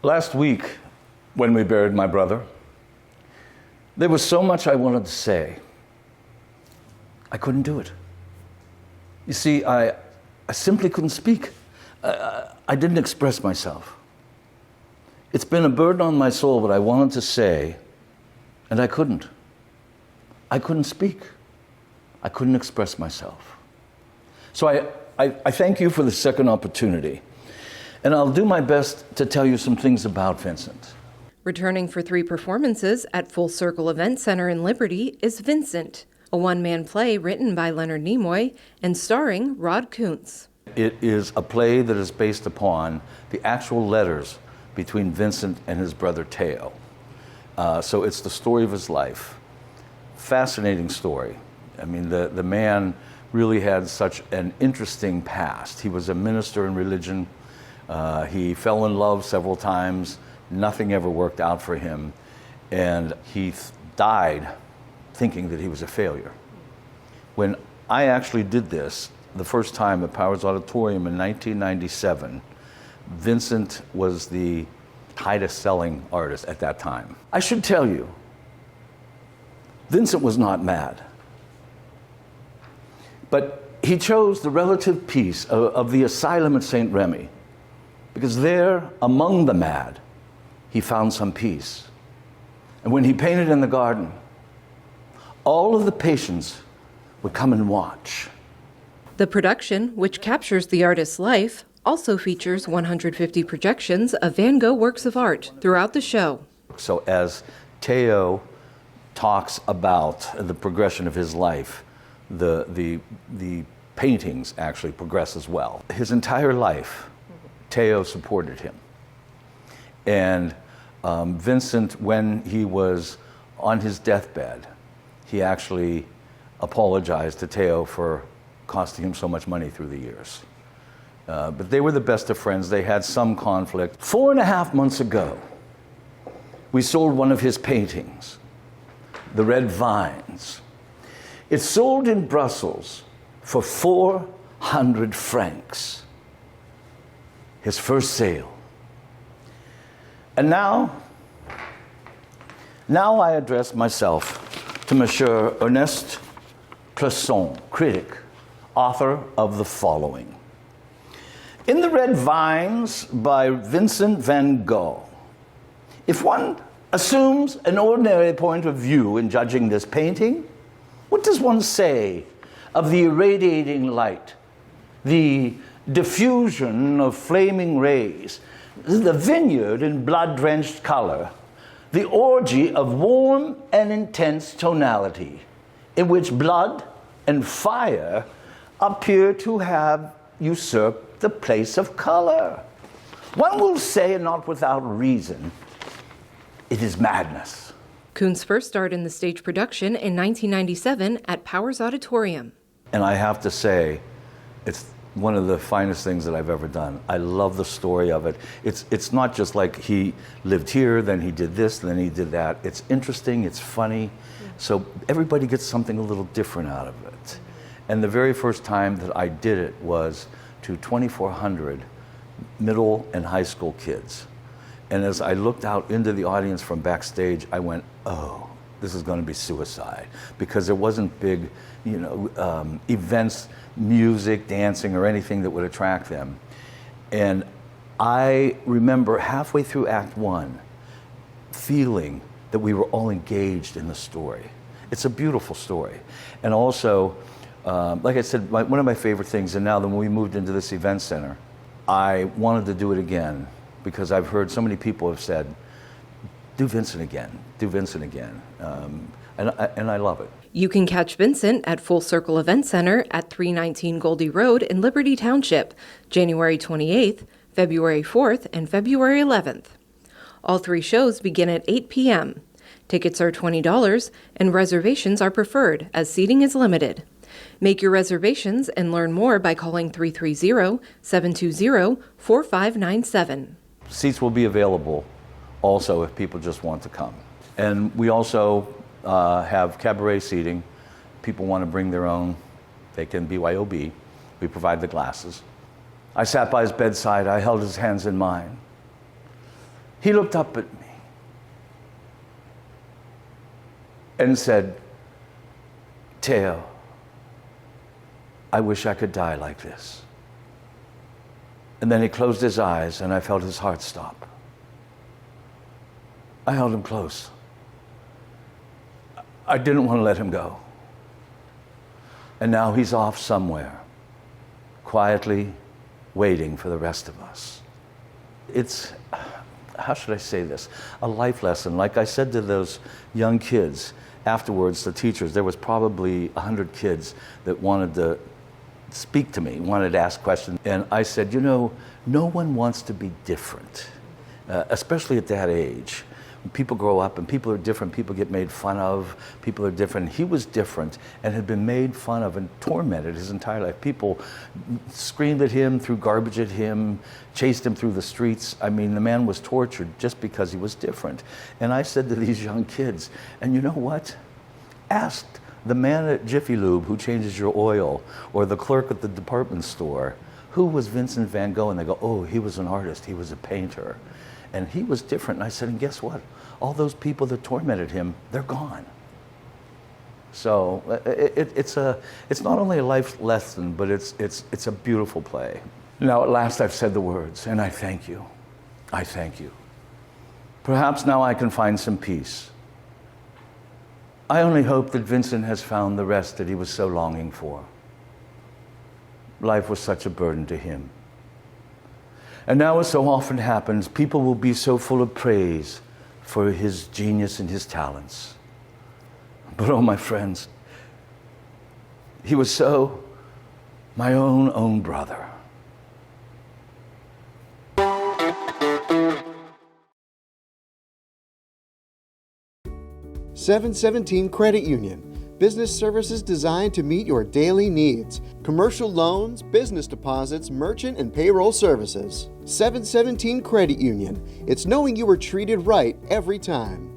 Last week, when we buried my brother, there was so much I wanted to say. I couldn't do it. You see, I simply couldn't speak. I didn't express myself. It's been a burden on my soul what I wanted to say, and I couldn't. I couldn't speak. I couldn't express myself. So I thank you for the second opportunity, and I'll do my best to tell you some things about Vincent. Returning for 3 performances at Full Circle Event Center in Liberty is Vincent, a one-man play written by Leonard Nimoy and starring Rod Kuntz. It is a play that is based upon the actual letters between Vincent and his brother Theo. So it's the story of his life. Fascinating story. I mean, the man really had such an interesting past. He was a minister in religion. He fell in love several times. Nothing ever worked out for him. And he died thinking that he was a failure. When I actually did this, the first time at Powers Auditorium in 1997, Vincent was the highest selling artist at that time. I should tell you, Vincent was not mad. But he chose the relative peace of the asylum at St. Remy, because there, among the mad, he found some peace. And when he painted in the garden, all of the patients would come and watch. The production, which captures the artist's life, also features 150 projections of Van Gogh works of art throughout the show. So as Theo talks about the progression of his life, the paintings actually progress as well. His entire life, Theo supported him. And Vincent, when he was on his deathbed, he actually apologized to Theo for costing him so much money through the years. But they were the best of friends. They had some conflict. 4.5 months ago, we sold one of his paintings, The Red Vines. It sold in Brussels for 400 francs, his first sale. And now I address myself to Monsieur Ernest Plasson, critic, author of the following. In The Red Vines by Vincent Van Gogh, if one assumes an ordinary point of view in judging this painting, what does one say of the irradiating light, the diffusion of flaming rays, the vineyard in blood-drenched color, the orgy of warm and intense tonality, in which blood and fire appear to have usurped the place of color? One will say, and not without reason, it is madness. Kuntz first starred in the stage production in 1997 at Powers Auditorium. And I have to say, it's one of the finest things that I've ever done. I love the story of it. It's not just like he lived here, then he did this, then he did that. It's interesting, it's funny, so everybody gets something a little different out of it. And the very first time that I did it was to 2,400 middle and high school kids. And as I looked out into the audience from backstage, I went, oh, this is going to be suicide, because there wasn't big, events, music, dancing, or anything that would attract them. And I remember halfway through Act 1 feeling that we were all engaged in the story. It's a beautiful story. And also, like I said, one of my favorite things, and now that when we moved into this event center, I wanted to do it again, because I've heard so many people have said, do Vincent again, do Vincent again. And I love it. You can catch Vincent at Full Circle Event Center at 319 Goldie Road in Liberty Township, January 28th, February 4th, and February 11th. All 3 shows begin at 8 p.m. Tickets are $20, and reservations are preferred, as seating is limited. Make your reservations and learn more by calling 330-720-4597. Seats will be available also if people just want to come. And we also have cabaret seating. People want to bring their own, they can BYOB. We provide the glasses. I sat by his bedside. I held his hands in mine. He looked up at me and said, "Teo, I wish I could die like this." And then he closed his eyes, and I felt his heart stop. I held him close. I didn't want to let him go. And now he's off somewhere, quietly waiting for the rest of us. It's, how should I say this? A life lesson. Like I said to those young kids, afterwards, the teachers, there was probably 100 kids that wanted to speak to me, wanted to ask questions. And I said, you know, no one wants to be different, especially at that age. When people grow up and people are different, people get made fun of, people are different. He was different and had been made fun of and tormented his entire life. People screamed at him, threw garbage at him, chased him through the streets. I mean, the man was tortured just because he was different. And I said to these young kids, and you know what? Ask the man at Jiffy Lube who changes your oil, or the clerk at the department store, who was Vincent Van Gogh? And they go, oh, he was an artist, he was a painter. And he was different. And I said, and guess what? All those people that tormented him, they're gone. So it's not only a life lesson, but it's a beautiful play. Now at last I've said the words, and I thank you. I thank you. Perhaps now I can find some peace. I only hope that Vincent has found the rest that he was so longing for. Life was such a burden to him. And now, as so often happens, people will be so full of praise for his genius and his talents. But oh, my friends, he was so my own brother. 717 Credit Union. Business services designed to meet your daily needs. Commercial loans, business deposits, merchant and payroll services. 717 Credit Union. It's knowing you were treated right every time.